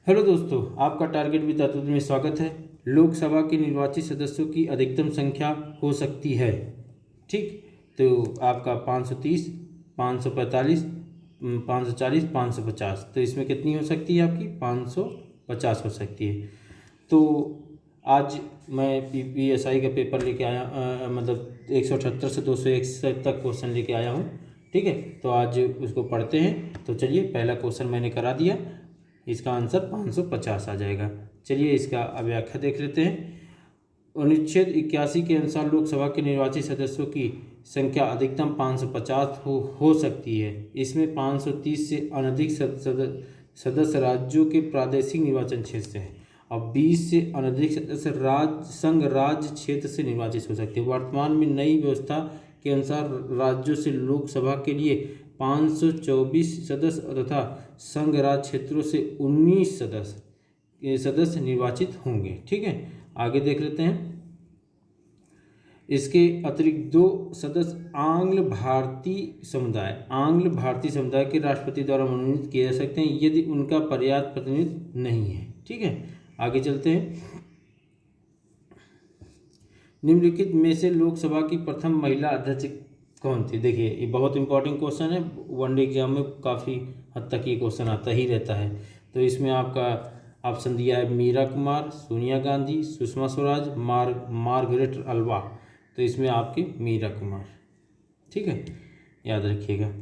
Hello दोस्तों, आपका target with Atul में स्वागत है। लोकसभा के निर्वाचित सदस्यों की अधिकतम संख्या हो सकती है। ठीक, तो आपका 530, 545, 540, 550, तो इसमें कितनी हो सकती है? आपकी 550 हो सकती है। तो आज मैं PPSI का पेपर लेके आया, मतलब 178 से 201 तक क्वेश्चन लेके आया हूँ। ठीक है, तो आज उसको पढ़ते हैं। तो चलिए, पहला क्वेश्चन मैंने करा दिया, इसका आंसर 550 आ जाएगा। चलिए इसका व्याख्या देख लेते हैं। अनुच्छेद 81 के अनुसार लोकसभा के निर्वाचित सदस्यों की संख्या अधिकतम 550 हो सकती है। इसमें 530 से अनधिक सदस्य राज्यों के प्रादेशिक निर्वाचन क्षेत्र से हैं और 20 से अनधिक सदस्य संघ राज्य क्षेत्र से निर्वाचित हो सकते हैं। वर्तमान में नई व्यवस्था के अनुसार राज्यों से लोकसभा के लिए 524 सदस्य तथा संघ राज्य क्षेत्रों से 19 सदस्य निर्वाचित होंगे। ठीक है, आगे देख लेते हैं। इसके अतिरिक्त 2 सदस्य आंग्ल भारतीय समुदाय के राष्ट्रपति द्वारा मनोनीत किए जा सकते हैं यदि उनका पर्याप्त प्रतिनिधित्व नहीं है। ठीक है, आगे चलते हैं। निम्नलिखित में से लोकसभा की प्रथम महिला अध्यक्ष कौन थी? देखिए, ये बहुत इंपॉर्टेंट क्वेश्चन है। वनडे एग्जाम में काफ़ी हद तक ये क्वेश्चन आता ही रहता है। तो इसमें आपका ऑप्शन दिया है मीरा कुमार, सोनिया गांधी, सुषमा स्वराज, मार्गरेट अल्वा। तो इसमें आपकी मीरा कुमार। ठीक है, याद रखिएगा।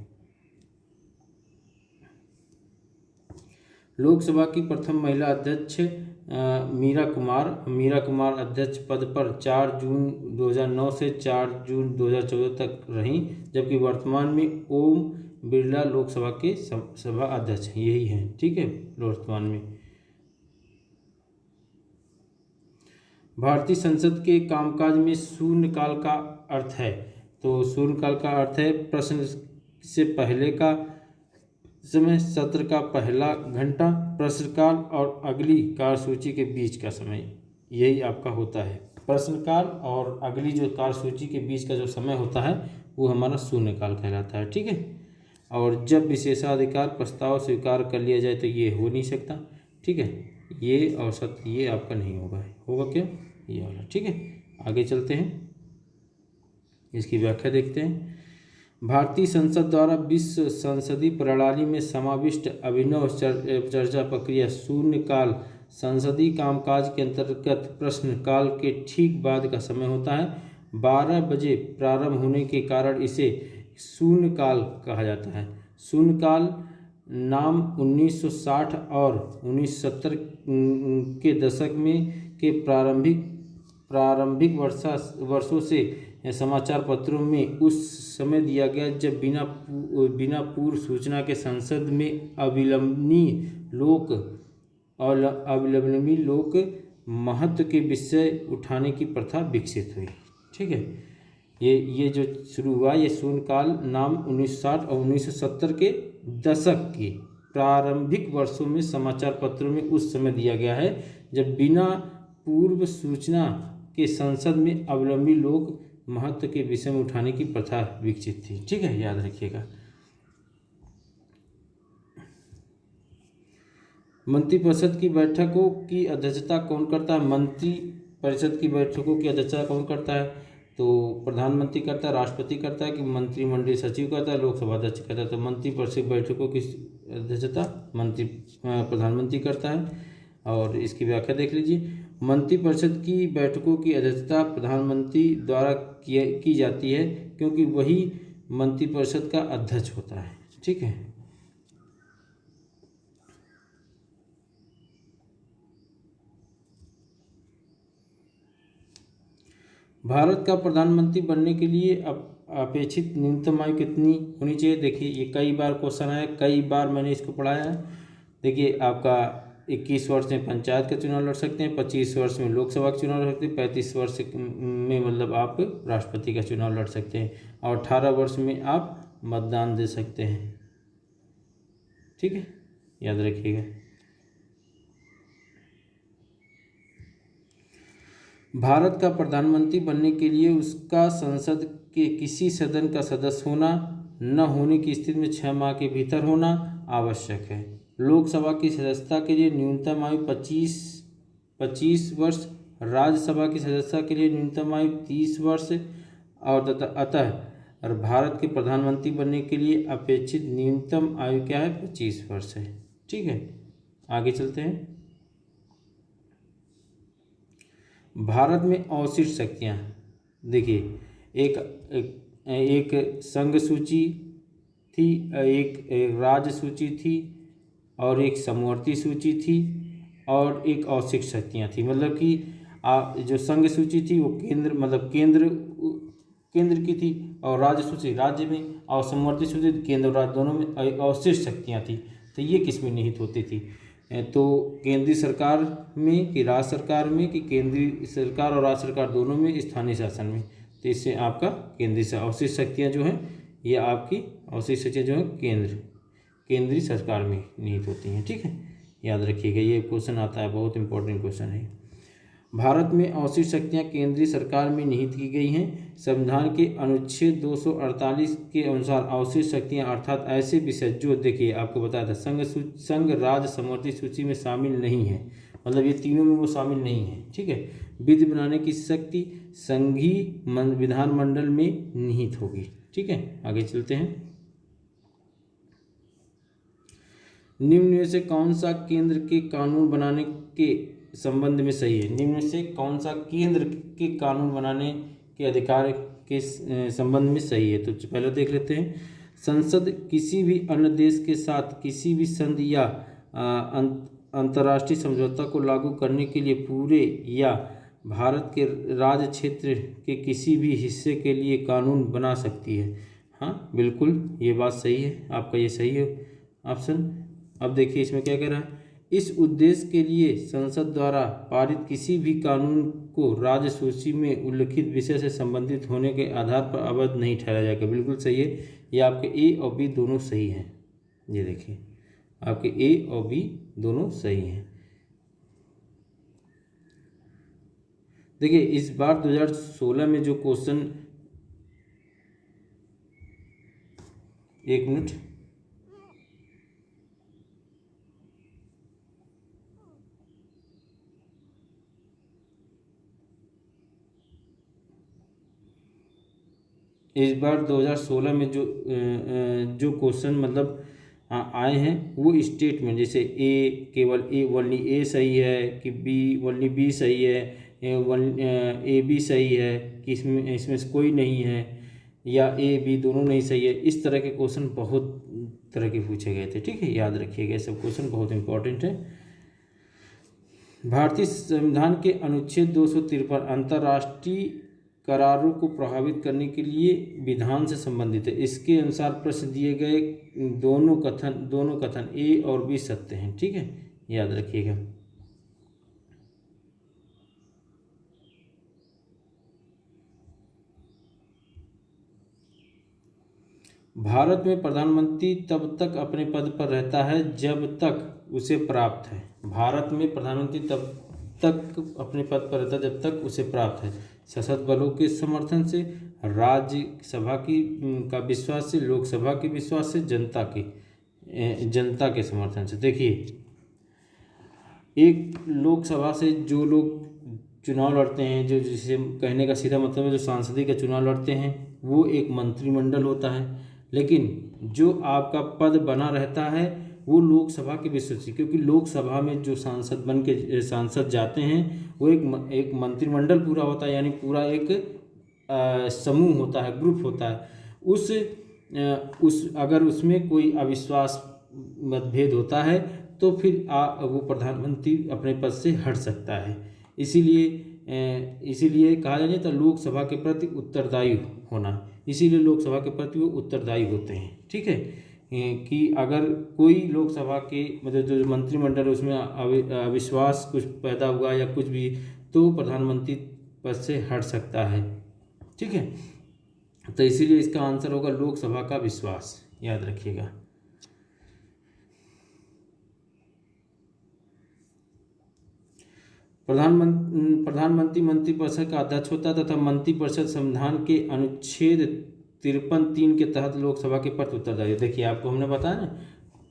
लोकसभा की प्रथम महिला अध्यक्ष मीरा कुमार अध्यक्ष पद पर 4 जून 2009 से 4 जून 2014 तक रहीं, जबकि वर्तमान में ओम बिरला लोकसभा के सभा अध्यक्ष यही हैं। ठीक है, वर्तमान में भारतीय संसद के कामकाज में शून्यकाल का अर्थ है। तो शून्यकाल का अर्थ है प्रश्न से पहले का समय, सत्र का पहला घंटा, प्रश्नकाल और अगली कार्यसूची के बीच का समय, यही आपका होता है। प्रश्नकाल और अगली जो कार्यसूची के बीच का जो समय होता है वो हमारा शून्यकाल कहलाता है। ठीक है, और जब विशेषाधिकार प्रस्ताव स्वीकार कर लिया जाए तो ये हो नहीं सकता। ठीक है, ये और सत्र ये आपका नहीं होगा क्या? ये वाला। ठीक है, आगे चलते हैं, इसकी व्याख्या देखते हैं। भारतीय संसद द्वारा विश्व संसदीय प्रणाली में समाविष्ट अभिनव चर्चा प्रक्रिया शून्यकाल संसदीय कामकाज के अंतर्गत प्रश्नकाल के ठीक बाद का समय होता है। 12 बजे प्रारंभ होने के कारण इसे शून्यकाल कहा जाता है। शून्यकाल नाम 1960 और 1970 के दशक में के प्रारंभिक वर्षों से समाचार पत्रों में उस समय दिया गया जब बिना पूर्व सूचना के संसद में अविलंबनीय लोक महत्व के विषय उठाने की प्रथा विकसित हुई। ठीक है, ये जो शुरू हुआ ये शून्यकाल नाम 1960 और 1970 के दशक के प्रारंभिक वर्षों में समाचार पत्रों में उस समय दिया गया है जब बिना पूर्व सूचना के संसद में अवलंबी लोक महत्व के विषय में उठाने की प्रथा विकसित थी। ठीक है, याद रखिएगा। मंत्रिपरिषद की बैठकों की अध्यक्षता कौन करता है? मंत्रिपरिषद की बैठकों की अध्यक्षता कौन करता है? तो प्रधानमंत्री करता है, राष्ट्रपति करता है कि मंत्रिमंडलीय सचिव करता है, लोकसभा अध्यक्ष करता है? तो मंत्रिपरिषद बैठकों की अध्यक्षता प्रधानमंत्री करता है। और इसकी व्याख्या देख लीजिए। मंत्रिपरिषद की बैठकों की अध्यक्षता प्रधानमंत्री द्वारा की जाती है क्योंकि वही मंत्रिपरिषद का अध्यक्ष होता है। ठीक है, भारत का प्रधानमंत्री बनने के लिए अपेक्षित न्यूनतम आयु कितनी होनी चाहिए? देखिए, ये कई बार क्वेश्चन आया, कई बार मैंने इसको पढ़ाया है। देखिए, आपका 21 वर्ष में पंचायत का चुनाव लड़ सकते हैं, 25 वर्ष में लोकसभा का चुनाव लड़ सकते हैं, 35 वर्ष में मतलब आप राष्ट्रपति का चुनाव लड़ सकते हैं और 18 वर्ष में आप मतदान दे सकते हैं। ठीक है, याद रखिएगा। भारत का प्रधानमंत्री बनने के लिए उसका संसद के किसी सदन का सदस्य होना न होने की स्थिति में 6 माह के भीतर होना आवश्यक है। लोकसभा की सदस्यता के लिए न्यूनतम आयु 25 वर्ष, राज्यसभा की सदस्यता के लिए न्यूनतम आयु 30 वर्ष और अतः और भारत के प्रधानमंत्री बनने के लिए अपेक्षित न्यूनतम आयु क्या है, 25 वर्ष है। ठीक है, आगे चलते हैं। भारत में अवशिष्ट शक्तियाँ, देखिए एक संघ सूची थी, एक राज्य सूची थी और एक समवर्ती सूची थी और एक अवशिष्ट शक्तियाँ थी। मतलब कि जो संघ सूची थी वो केंद्र की थी और राज्य सूची राज्य में और समवर्ती सूची केंद्र और राज्य दोनों में अवशिष्ट शक्तियाँ थी। तो ये किस में निहित होती थी, तो केंद्रीय सरकार में कि राज्य सरकार में कि केंद्रीय सरकार और राज्य सरकार दोनों में, स्थानीय शासन में। तो इससे आपका केंद्रीय अवशिष्ट शक्तियाँ जो हैं ये आपकी अवशिष्ट शक्तियाँ जो हैं केंद्रीय सरकार में निहित होती हैं। ठीक है, याद रखिएगा, ये क्वेश्चन आता है, बहुत इंपॉर्टेंट क्वेश्चन है। भारत में अवशिष्ट शक्तियाँ केंद्रीय सरकार में निहित की गई हैं। संविधान के अनुच्छेद 248 के अनुसार अवशिष्ट शक्तियाँ अर्थात ऐसे विषय जो, देखिए आपको बताया था, संघ राज्य समवर्ती सूची में शामिल नहीं है, मतलब ये तीनों में वो शामिल नहीं है। ठीक है, विधि बनाने की शक्ति संघीय विधानमंडल में निहित होगी। ठीक है, आगे चलते हैं। निम्न में से कौन सा केंद्र के कानून बनाने के संबंध में सही है? निम्न में से कौन सा केंद्र के कानून बनाने के अधिकार के संबंध में सही है? तो पहले देख लेते हैं। संसद किसी भी अन्य देश के साथ किसी भी संधि या अंतर्राष्ट्रीय समझौता को लागू करने के लिए पूरे या भारत के राज्य क्षेत्र के किसी भी हिस्से के लिए कानून बना सकती है। हाँ बिल्कुल, ये बात सही है, आपका ये सही है ऑप्शन। अब देखिए इसमें क्या कह रहा है, इस उद्देश्य के लिए संसद द्वारा पारित किसी भी कानून को राज्य सूची में उल्लिखित विषय से संबंधित होने के आधार पर अवैध नहीं ठहराया जाएगा। बिल्कुल सही है, ये आपके ए और बी दोनों सही हैं। ये देखिए आपके ए और बी दोनों सही हैं। देखिए इस बार 2016 में जो क्वेश्चन, एक मिनट, इस बार 2016 में जो क्वेश्चन मतलब आए हैं वो स्टेटमेंट, जैसे ए केवल ओनली ए सही है कि बी ओनली बी सही है, ए बी सही है कि इसमें से कोई नहीं है, या ए बी दोनों नहीं सही है। इस तरह के क्वेश्चन बहुत तरह के पूछे गए थे। ठीक है, याद रखिएगा, सब क्वेश्चन बहुत इंपॉर्टेंट है। भारतीय संविधान के अनुच्छेद 253 अंतर्राष्ट्रीय करारों को प्रभावित करने के लिए विधान से संबंधित है। इसके अनुसार प्रश्न दिए गए दोनों कथन ए और बी सत्य हैं। ठीक है, याद रखिएगा। भारत में प्रधानमंत्री तब तक अपने पद पर रहता है जब तक उसे प्राप्त है। भारत में प्रधानमंत्री तब तक अपने पद पर रहता है जब तक उसे प्राप्त है सशस्त्र बलों के समर्थन से, राज्यसभा का विश्वास से, लोकसभा के विश्वास से, जनता के समर्थन से। देखिए एक लोकसभा से जो लोग चुनाव लड़ते हैं, जो जिसे कहने का सीधा मतलब है जो सांसदीय का चुनाव लड़ते हैं, वो एक मंत्रिमंडल होता है। लेकिन जो आपका पद बना रहता है वो लोकसभा के विश्वास से, क्योंकि लोकसभा में जो सांसद जाते हैं वो एक मंत्रिमंडल पूरा होता है, यानी पूरा एक समूह होता है, ग्रुप होता है। अगर उसमें कोई अविश्वास मतभेद होता है तो फिर वो प्रधानमंत्री अपने पद से हट सकता है। इसीलिए कहा जाता है लोकसभा के प्रति उत्तरदायी होना, इसीलिए लोकसभा के प्रति वो उत्तरदायी होते हैं। ठीक है, कि अगर कोई लोकसभा के मतलब जो मंत्रिमंडल है उसमें अविश्वास कुछ पैदा हुआ या कुछ भी, तो प्रधानमंत्री पद से हट सकता है। ठीक है, तो इसीलिए इसका आंसर होगा लोकसभा का विश्वास, याद रखिएगा। प्रधानमंत्री मंत्रिपरिषद का अध्यक्ष होता है तथा मंत्रिपरिषद संविधान के अनुच्छेद 53(3) के तहत लोकसभा के प्रति उत्तरदायी। देखिए आपको हमने बताया ना,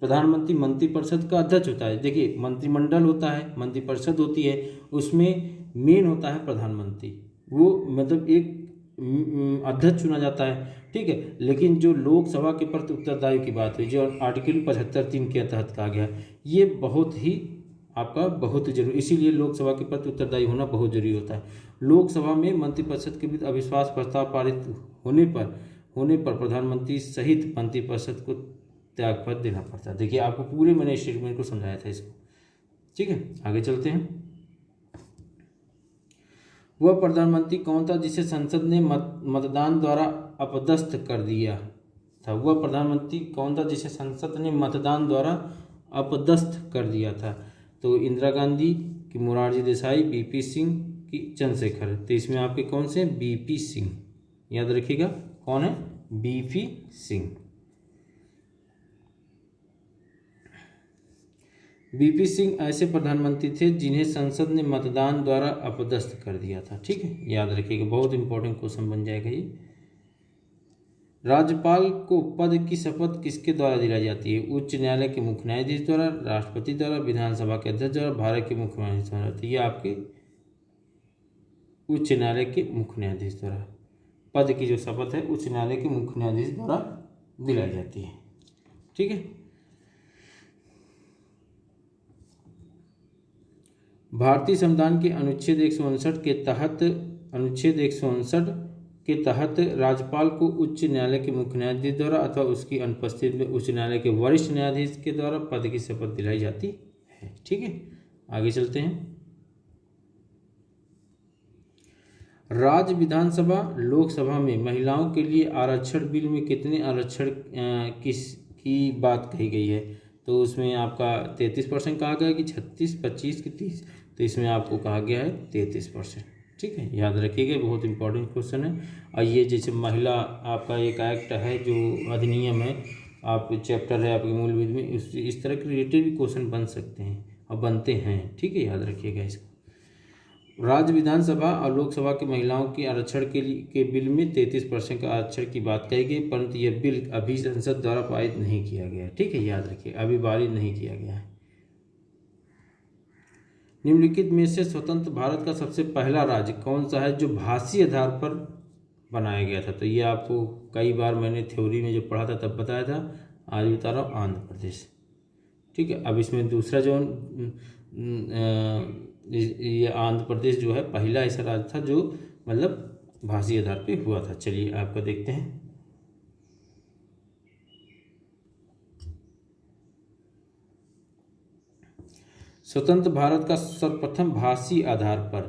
प्रधानमंत्री मंत्रिपरिषद का अध्यक्ष होता है। देखिए मंत्रिमंडल होता है, मंत्रिपरिषद होती है, उसमें मेन होता है प्रधानमंत्री, वो मतलब एक अध्यक्ष चुना जाता है, ठीक है। लेकिन जो लोकसभा के प्रति उत्तरदायी की बात हुई, जो आर्टिकल 75(3) के तहत कहा गया, ये बहुत ही आपका बहुत जरूरी, इसीलिए लोकसभा के प्रति उत्तरदायी होना बहुत जरूरी होता है। लोकसभा में मंत्रिपरिषद के बीच अविश्वास प्रस्ताव पारित होने पर प्रधानमंत्री सहित मंत्रिपरिषद को त्यागपत्र देना पड़ता है। देखिए आपको पूरे मैंने स्टेटमेंट को समझाया था इसको, ठीक है। आगे चलते हैं। वह प्रधानमंत्री कौन था जिसे संसद ने मतदान द्वारा अपदस्थ कर दिया था? वह प्रधानमंत्री कौन था जिसे संसद ने मतदान द्वारा अपदस्थ कर दिया था? तो इंदिरा गांधी की, मोरारजी देसाई, बीपी सिंह की, चंद्रशेखर। तो इसमें आपके कौन से? बीपी सिंह, याद रखिएगा कौन है? बीपी सिंह। बीपी सिंह ऐसे प्रधानमंत्री थे जिन्हें संसद ने मतदान द्वारा अपदस्थ कर दिया था, ठीक है, याद रखिएगा, बहुत इंपॉर्टेंट क्वेश्चन बन जाएगा ये। राज्यपाल को पद की शपथ किसके द्वारा दिलाई जाती है? उच्च न्यायालय के मुख्य न्यायाधीश द्वारा, राष्ट्रपति द्वारा, विधानसभा के अध्यक्ष द्वारा, भारत के मुख्य न्यायाधीश द्वारा। तो ये आपके उच्च न्यायालय के मुख्य न्यायाधीश द्वारा पद की जो शपथ है उच्च न्यायालय के मुख्य न्यायाधीश द्वारा दिलाई जाती है, ठीक है। भारतीय संविधान के अनुच्छेद 159 के तहत राज्यपाल को उच्च न्यायालय के मुख्य न्यायाधीश द्वारा अथवा उसकी अनुपस्थिति में उच्च न्यायालय के वरिष्ठ न्यायाधीश के द्वारा पद की शपथ दिलाई जाती है, ठीक है। आगे चलते हैं। राज्य विधानसभा लोकसभा में महिलाओं के लिए आरक्षण बिल में कितने आरक्षण की बात कही गई है? तो उसमें आपका 33% कहा गया कि 36, 25 कि 30? तो इसमें आपको कहा गया है 33%, ठीक है, याद रखिएगा, बहुत इंपॉर्टेंट क्वेश्चन है। और ये जैसे महिला आपका एक एक्ट है जो अधिनियम है, आप चैप्टर है आपके मूल विधि में, इस तरह के रिलेटेड भी क्वेश्चन बन सकते हैं और बनते हैं, ठीक है, याद रखिएगा इसको। राज्य विधानसभा और लोकसभा के महिलाओं के आरक्षण के बिल में 33% का आरक्षण की बात कही गई, परंतु यह बिल अभी संसद द्वारा पारित नहीं किया गया, ठीक है, याद रखिए, अभी पारित नहीं किया गया है। निम्नलिखित में से स्वतंत्र भारत का सबसे पहला राज्य कौन सा है जो भाषी आधार पर बनाया गया था? तो ये आपको कई बार मैंने थ्योरी में जो पढ़ा था तब बताया था, आज बता रहा हूँ, आंध्र प्रदेश, ठीक है। अब इसमें दूसरा जो ये आंध्र प्रदेश जो है पहला ऐसा राज्य था जो मतलब भाषी आधार पे हुआ था। चलिए आपका देखते हैं। स्वतंत्र भारत का सर्वप्रथम भाषी आधार पर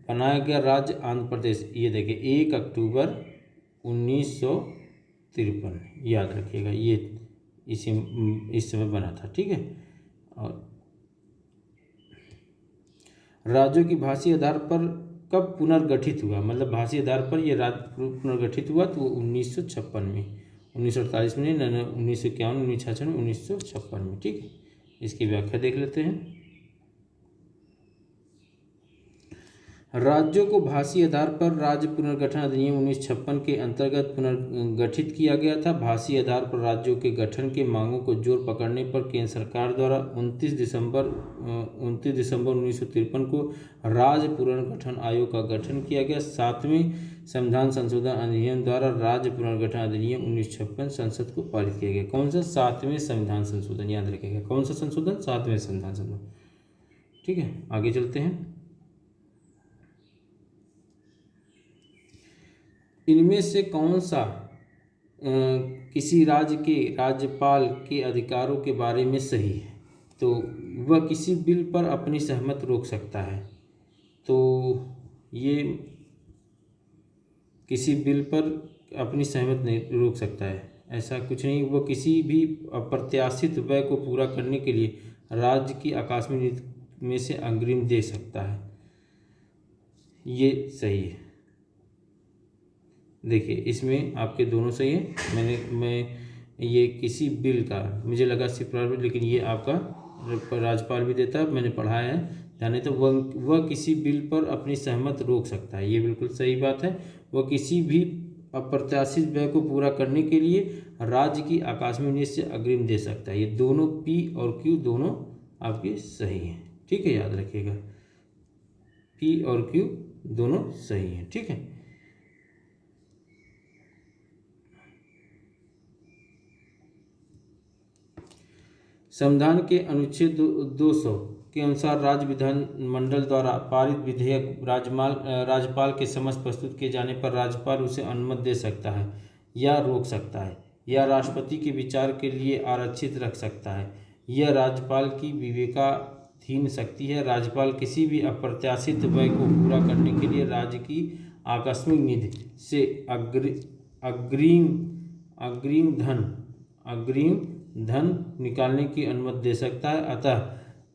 बनाया गया राज्य आंध्र प्रदेश, ये देखिए 1 अक्टूबर 1953, याद रखिएगा, ये इस समय बना था, ठीक है। और राज्यों की भाषी आधार पर कब पुनर्गठित हुआ? मतलब भाषी आधार पर ये राज्य पुनर्गठित हुआ तो 1956 में, 1948 में नहीं, 1951, 1966 में, 1956 में, ठीक है। इसकी व्याख्या देख लेते हैं। राज्यों को भाषी आधार पर राज्य पुनर्गठन अधिनियम 1956 के अंतर्गत पुनर्गठित किया गया था। भाषी आधार पर राज्यों के गठन के मांगों को जोर पकड़ने पर केंद्र सरकार द्वारा 29 दिसंबर 1953 को राज्य पुनर्गठन आयोग का गठन किया गया। 7वें संविधान संशोधन अधिनियम द्वारा राज्य पुनर्गठन अधिनियम 1956 संसद को पारित किया गया। कौन सा? 7वें संविधान संशोधन, याद रखिएगा, कौन सा संशोधन? 7वें संविधान संशोधन, ठीक है। आगे चलते हैं। इनमें से कौन सा किसी राज्य के राज्यपाल के अधिकारों के बारे में सही है? तो वह किसी बिल पर अपनी सहमति रोक सकता है। तो ये किसी बिल पर अपनी सहमति नहीं रोक सकता है, ऐसा कुछ नहीं। वह किसी भी अप्रत्याशित व्यय को पूरा करने के लिए राज्य की आकस्मिक नीति में से अग्रिम दे सकता है, ये सही है। देखिए इसमें आपके दोनों सही है। मैं ये किसी बिल का, मुझे लगा सिर्फ प्राइवेट, लेकिन ये आपका राज्यपाल भी देता है, मैंने पढ़ा है जाने। तो वह किसी बिल पर अपनी सहमति रोक सकता है, ये बिल्कुल सही बात है। वह किसी भी अप्रत्याशित व्यय को पूरा करने के लिए राज्य की आकस्मिक नीति से अग्रिम दे सकता है। ये दोनों पी और क्यू दोनों आपके सही हैं, ठीक है, याद रखिएगा, पी और क्यू दोनों सही हैं, ठीक है। संविधान के अनुच्छेद 200 के अनुसार राज्य विधानमंडल द्वारा पारित विधेयक राज्यपाल के समक्ष प्रस्तुत किए जाने पर राज्यपाल उसे अनुमति दे सकता है या रोक सकता है या राष्ट्रपति के विचार के लिए आरक्षित रख सकता है। यह राज्यपाल की विवेकाधीन शक्ति है। राज्यपाल किसी भी अप्रत्याशित व्यय को पूरा करने के लिए राज्य की आकस्मिक निधि से अग्रिम धन निकालने की अनुमति दे सकता है। अतः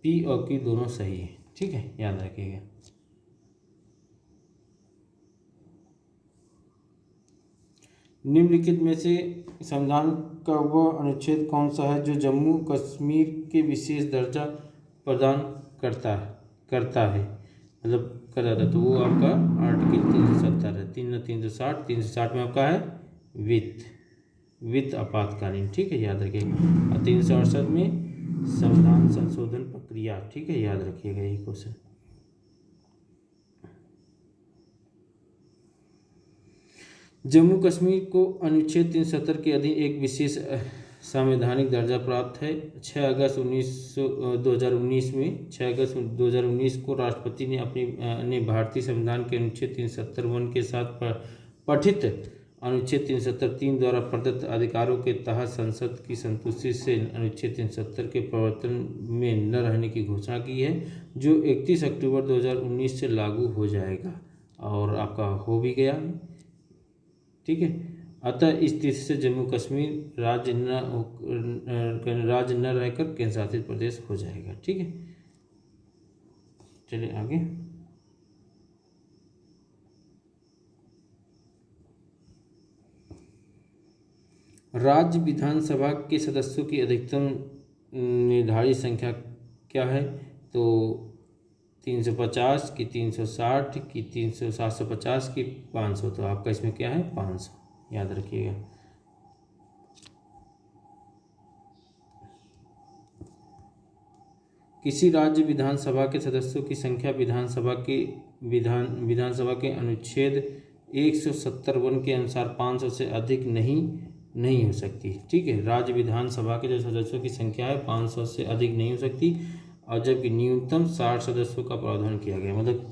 पी और क्यू दोनों सही है, ठीक है, याद रखिएगा। निम्नलिखित में से संविधान का वह अनुच्छेद कौन सा है जो जम्मू कश्मीर के विशेष दर्जा प्रदान करता है, मतलब करता था, तो वो आपका आर्टिकल 370 है, 360 में आपका है वित्त आपातकालीन, ठीक है, याद रखिएगा। और 368 में संविधान संशोधन प्रक्रिया, ठीक है, याद रखिएगा यही क्वेश्चन। जम्मू कश्मीर को अनुच्छेद 370 के अधीन एक विशेष संवैधानिक दर्जा प्राप्त है। 6 अगस्त 2019 को राष्ट्रपति ने भारतीय संविधान के अनुच्छेद 370(1) के साथ पठित अनुच्छेद 370(3) द्वारा प्रदत्त अधिकारों के तहत संसद की संतुष्टि से अनुच्छेद 370 के प्रवर्तन में न रहने की घोषणा की है, जो 31 अक्टूबर 2019 से लागू हो जाएगा और आपका हो भी गया, ठीक है। अतः इस तिथि से जम्मू कश्मीर राज्य न रहकर केंद्र शासित प्रदेश हो जाएगा, ठीक है। चलिए आगे। राज्य विधानसभा के सदस्यों की अधिकतम निर्धारित संख्या क्या है? तो 350 की 360 की 750 की 500, तो आपका इसमें क्या है 500, याद रखिएगा। किसी राज्य विधानसभा के सदस्यों की संख्या विधानसभा के अनुच्छेद 170(1) के अनुसार 500 से अधिक नहीं हो सकती, ठीक है। राज्य विधानसभा के जो सदस्यों की संख्या है 500 से अधिक नहीं हो सकती, और जबकि न्यूनतम 60 सदस्यों का प्रावधान किया गया, मतलब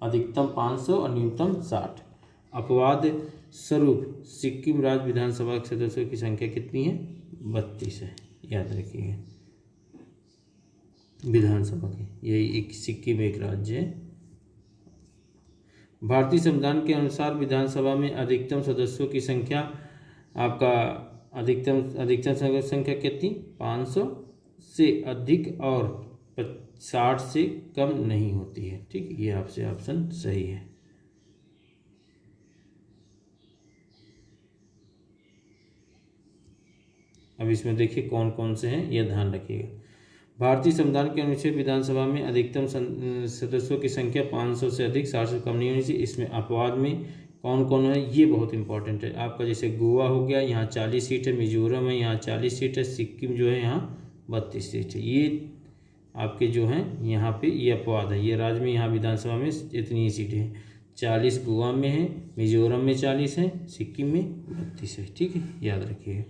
अधिकतम 500 और न्यूनतम 60। अपवाद स्वरूप सिक्किम राज्य विधानसभा के सदस्यों की संख्या कितनी है? 32 है, याद रखिएगा। विधानसभा की यही एक सिक्किम एक राज्य है। भारतीय संविधान के अनुसार विधानसभा में अधिकतम सदस्यों की संख्या आपका अधिकतम संख्या कितनी? 500 से अधिक और 60 से कम नहीं होती है, ठीक है। ये आपसे ऑप्शन सही है। अब इसमें देखिए कौन कौन से हैं, यह ध्यान रखिएगा। भारतीय संविधान के अनुच्छेद विधानसभा में अधिकतम सदस्यों की संख्या 500 से अधिक 60 से कम नहीं होनी चाहिए। इसमें अपवाद में कौन कौन है ये बहुत इंपॉर्टेंट है आपका। जैसे गोवा हो गया, यहाँ 40 सीट है, मिजोरम है यहाँ 40 सीट है, सिक्किम जो है यहाँ 32 सीट है। ये आपके जो हैं यहाँ पे ये अपवाद है। ये राज्य में यहाँ विधानसभा में इतनी ही सीटें हैं, 40 गोवा में है, मिजोरम में 40 है, सिक्किम में 32 है, ठीक है, याद रखिएगा।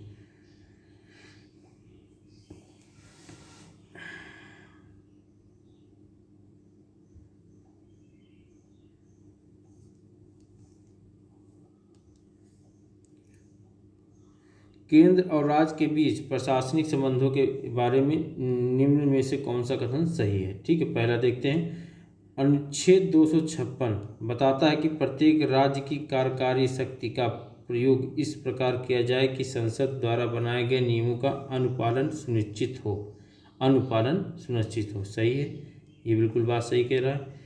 केंद्र और राज्य के बीच प्रशासनिक संबंधों के बारे में निम्न में से कौन सा कथन सही है? ठीक है, पहला देखते हैं। अनुच्छेद 256 बताता है कि प्रत्येक राज्य की कार्यकारी शक्ति का प्रयोग इस प्रकार किया जाए कि संसद द्वारा बनाए गए नियमों का अनुपालन सुनिश्चित हो। सही है, ये बिल्कुल बात सही कह रहा है।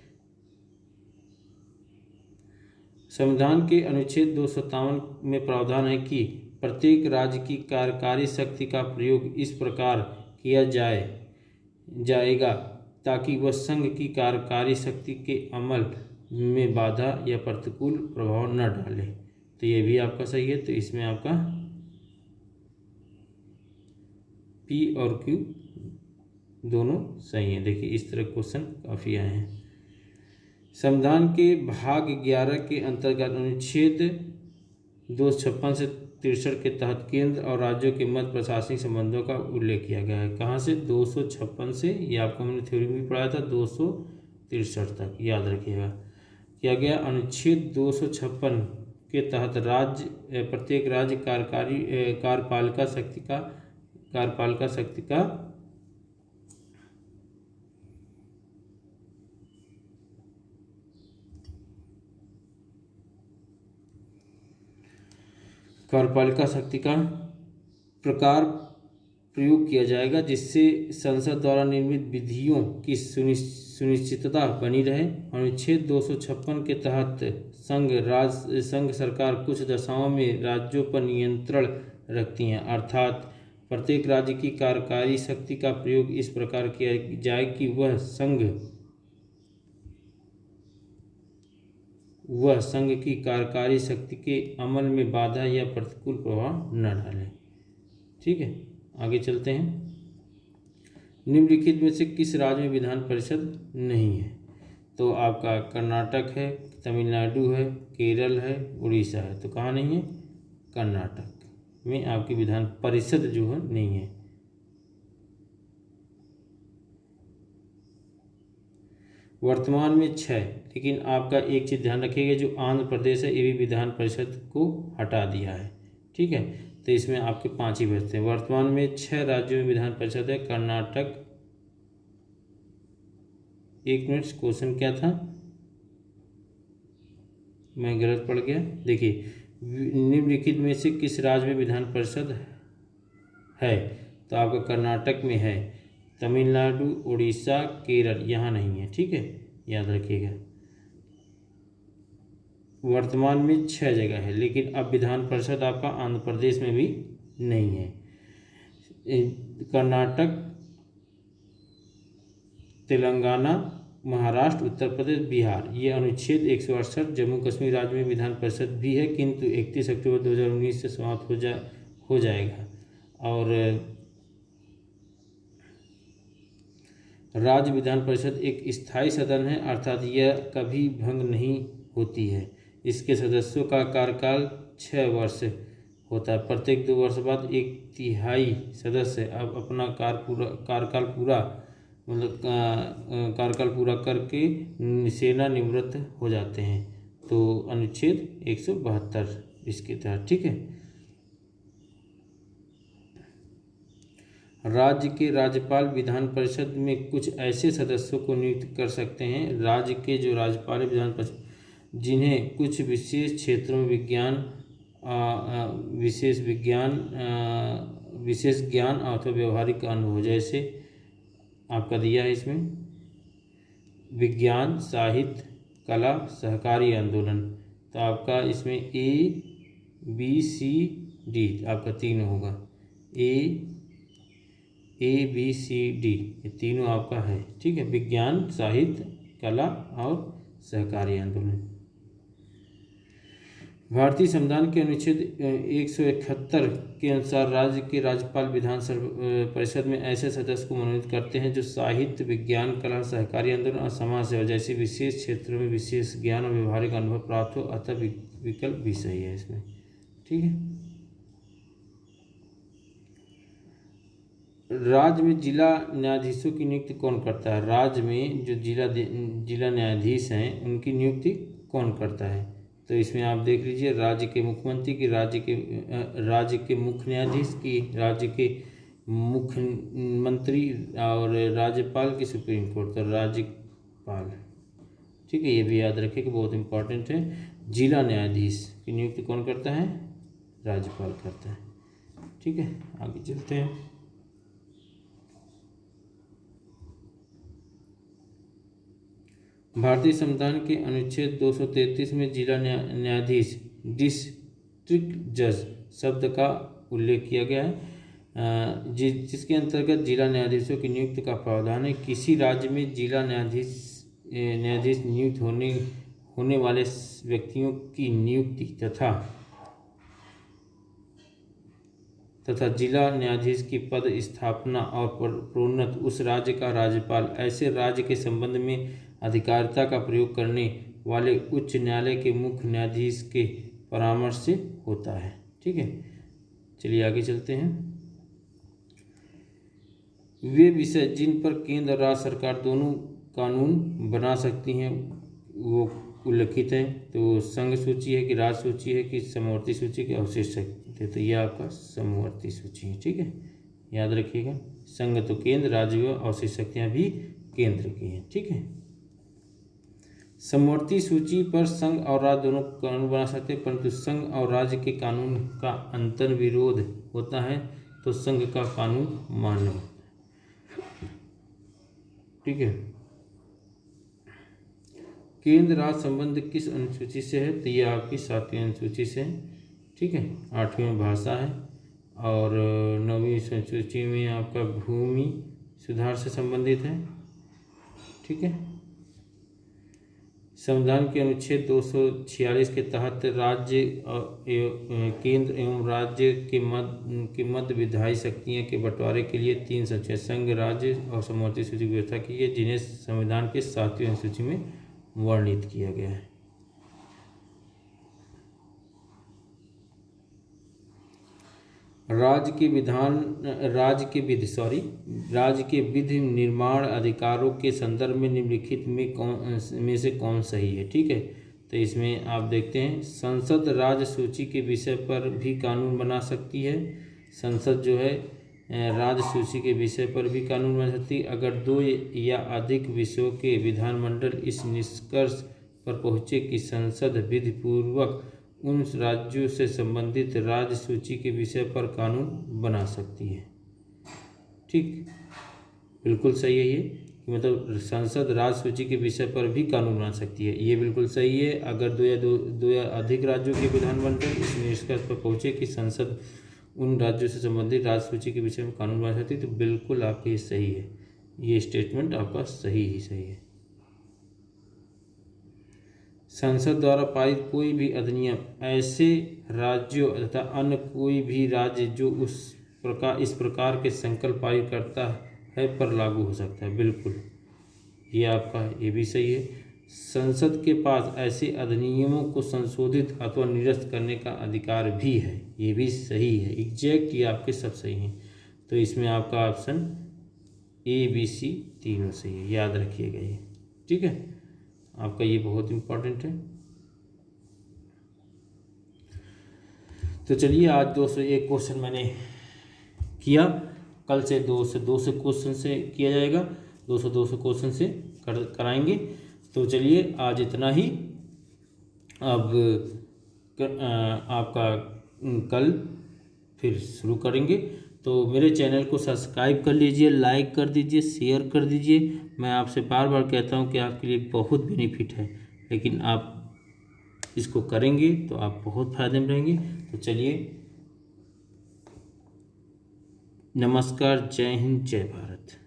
संविधान के अनुच्छेद 257 में प्रावधान है कि प्रत्येक राज्य की कार्यकारी शक्ति का प्रयोग इस प्रकार किया जाएगा ताकि वह संघ की कार्यकारी शक्ति के अमल में बाधा या प्रतिकूल प्रभाव न डाले। तो ये भी आपका सही है, तो इसमें आपका पी और क्यू दोनों सही हैं। देखिए इस तरह क्वेश्चन काफ़ी आए हैं। संविधान के भाग 11 के अंतर्गत अनुच्छेद 256 से 63 के तहत केंद्र और राज्यों के मध्य प्रशासनिक संबंधों का उल्लेख किया गया है। कहाँ से? 256 से, ये आपको मैंने थ्योरी में पढ़ाया था, 263 तक, याद रखिएगा। किया गया अनुच्छेद 256 के तहत प्रत्येक राज्य कार्यपालिका शक्ति का प्रकार प्रयोग किया जाएगा, जिससे संसद द्वारा निर्मित विधियों की सुनिश्चितता बनी रहे। अनुच्छेद 256 के तहत संघ सरकार कुछ दशाओं में राज्यों पर नियंत्रण रखती हैं, अर्थात प्रत्येक राज्य की कार्यकारी शक्ति का प्रयोग इस प्रकार किया जाए कि वह संघ की कार्यकारी शक्ति के अमल में बाधा या प्रतिकूल प्रभाव न डाले। ठीक है, आगे चलते हैं। निम्नलिखित में से किस राज्य में विधान परिषद नहीं है? तो आपका कर्नाटक है, तमिलनाडु है, केरल है, उड़ीसा है। तो कहाँ नहीं है? कर्नाटक में आपकी विधान परिषद जो है नहीं है। वर्तमान में 6, लेकिन आपका एक चीज़ ध्यान रखिएगा, जो आंध्र प्रदेश है ये भी विधान परिषद को हटा दिया है। ठीक है, तो इसमें आपके 5 ही बचते हैं। वर्तमान में 6 राज्यों में विधान परिषद है। कर्नाटक, एक मिनट, क्वेश्चन क्या था, मैं गलत पढ़ गया। देखिए, निम्नलिखित में से किस राज्य में विधान परिषद है? तो आपका कर्नाटक में है, तमिलनाडु, उड़ीसा, केरल, यहाँ नहीं है। ठीक है, याद रखिएगा। वर्तमान में 6 जगह है, लेकिन अब विधान परिषद आपका आंध्र प्रदेश में भी नहीं है। कर्नाटक, तेलंगाना, महाराष्ट्र, उत्तर प्रदेश, बिहार, ये अनुच्छेद 168 जम्मू कश्मीर राज्य में विधान परिषद भी है, किंतु 31 अक्टूबर 2019 से समाप्त हो जाएगा। और राज्य विधान परिषद एक स्थायी सदन है, अर्थात यह कभी भंग नहीं होती है। इसके सदस्यों का कार्यकाल 6 वर्ष होता है। प्रत्येक 2 वर्ष बाद 1/3 सदस्य अब अपना कार्यकाल पूरा करके सेवानिवृत्त हो जाते हैं। तो अनुच्छेद 172 इसके तहत। ठीक है, राज्य के राज्यपाल विधान परिषद में कुछ ऐसे सदस्यों को नियुक्त कर सकते हैं। राज्य के जो राज्यपाल है विधान परिषद, जिन्हें कुछ विशेष क्षेत्रों में विशेष ज्ञान अथवा व्यवहारिक अनुभव, जैसे आपका दिया है इसमें विज्ञान, साहित्य, कला, सहकारी आंदोलन। तो आपका इसमें ABCD आपका 3 होगा। ABCD ये तीनों आपका है। ठीक है, विज्ञान, साहित्य, कला और सहकारी आंदोलन। भारतीय संविधान के अनुच्छेद 171 के अनुसार राज्य के राज्यपाल विधान परिषद में ऐसे सदस्य को मनोनीत करते हैं जो साहित्य, विज्ञान, कला, सहकारी आंदोलन और समाज सेवा जैसे विशेष क्षेत्रों में विशेष ज्ञान और व्यवहारिक अनुभव प्राप्त हो, अतः विकल्प भी सही है इसमें। ठीक है, राज्य में जिला न्यायाधीशों की नियुक्ति कौन करता है? राज्य में जो जिला न्यायाधीश हैं उनकी नियुक्ति कौन करता है? तो इसमें आप देख लीजिए, राज्य के मुख्यमंत्री की, राज्य के मुख्य न्यायाधीश की, राज्य के मुख्यमंत्री और राज्यपाल की, सुप्रीम कोर्ट तो राज्यपाल। ठीक है, ये भी याद रखिए कि बहुत इंपॉर्टेंट है। जिला न्यायाधीश की नियुक्ति कौन करता है? राज्यपाल करता है। ठीक है, आगे चलते हैं। भारतीय संविधान के अनुच्छेद 233 में जिला न्यायाधीश, डिस्ट्रिक्ट जज शब्द का उल्लेख किया गया है, जिसके अंतर्गत जिला न्यायाधीशों की नियुक्ति का प्रावधान है। किसी राज्य में जिला न्यायाधीश नियुक्त होने वाले व्यक्तियों की नियुक्ति तथा जिला न्यायाधीश की पद स्थापना और प्रोन्नत उस राज्य का राज्यपाल ऐसे राज्य के संबंध में अधिकारिता का प्रयोग करने वाले उच्च न्यायालय के मुख्य न्यायाधीश के परामर्श से होता है। ठीक है, चलिए आगे चलते हैं। वे विषय जिन पर केंद्र और राज्य सरकार दोनों कानून बना सकती हैं वो उल्लिखित है। तो संघ सूची है कि राज्य सूची है कि समवर्ती सूची के अवशिष्ट है, तो यह आपका समवर्ती सूची है। ठीक है, याद रखिएगा, संघ तो केंद्र, राज्य व अवशिष्ट शक्तियाँ भी केंद्र की हैं। ठीक है, समवर्ती सूची पर संघ और राज्य दोनों कानून बना सकते हैं, परंतु संघ और राज्य के कानून का अंतर विरोध होता है तो संघ का कानून मान्य होता है। ठीक है, केंद्र राज्य संबंध किस अनुसूची से है? तो यह आपकी 7वीं अनुसूची से है। ठीक है, 8वीं में भाषा है और 9वीं अनुसूची में आपका भूमि सुधार से संबंधित है। ठीक है, संविधान के अनुच्छेद 246 के तहत राज्य केंद्र एवं राज्य के मध्य विधायी शक्तियों के बंटवारे के लिए 3 सूचियाँ संघ, राज्य और समवर्ती सूची की व्यवस्था की है, जिन्हें संविधान के 7वीं अनुसूची में वर्णित किया गया है। राज्य के विधि निर्माण अधिकारों के संदर्भ में निम्नलिखित में से कौन सही है? ठीक है, तो इसमें आप देखते हैं, संसद राज्य सूची के विषय पर भी कानून बना सकती है। संसद जो है राज्य सूची के विषय पर भी कानून बना सकती है अगर 2 या अधिक विषयों के विधानमंडल इस निष्कर्ष पर पहुँचे कि संसद विधिपूर्वक उन राज्यों से संबंधित राज्य सूची के विषय पर कानून बना सकती है। ठीक, बिल्कुल सही है ये, मतलब संसद राज्य सूची के विषय पर भी कानून बना सकती है, ये बिल्कुल सही है। अगर दो या अधिक राज्यों के विधानमंडल इस निष्कर्ष पर पहुँचे कि संसद उन राज्यों से संबंधित राज्य सूची के विषय में कानून बना सकती है, तो बिल्कुल आपके ये सही है, ये स्टेटमेंट आपका सही है। संसद द्वारा पारित कोई भी अधिनियम ऐसे राज्यों तथा अन्य कोई भी राज्य जो इस प्रकार के संकल्प पारित करता है पर लागू हो सकता है। बिल्कुल, ये आपका ये भी सही है। संसद के पास ऐसे अधिनियमों को संशोधित अथवा निरस्त करने का अधिकार भी है, ये भी सही है। एग्जैक्ट ये आपके सब सही हैं, तो इसमें आपका ऑप्शन ABC तीनों सही है, याद रखिएगा ये। ठीक है, आपका ये बहुत इम्पोर्टेंट है। तो चलिए, आज 201 क्वेश्चन मैंने किया, कल से 200 क्वेश्चन से किया जाएगा, 200 क्वेश्चन से कराएंगे। तो चलिए आज इतना ही, अब आपका कल फिर शुरू करेंगे। तो मेरे चैनल को सब्सक्राइब कर लीजिए, लाइक कर दीजिए, शेयर कर दीजिए। मैं आपसे बार बार कहता हूं कि आपके लिए बहुत बेनिफिट है, लेकिन आप इसको करेंगे तो आप बहुत फायदे में रहेंगे। तो चलिए, नमस्कार, जय हिंद, जय भारत।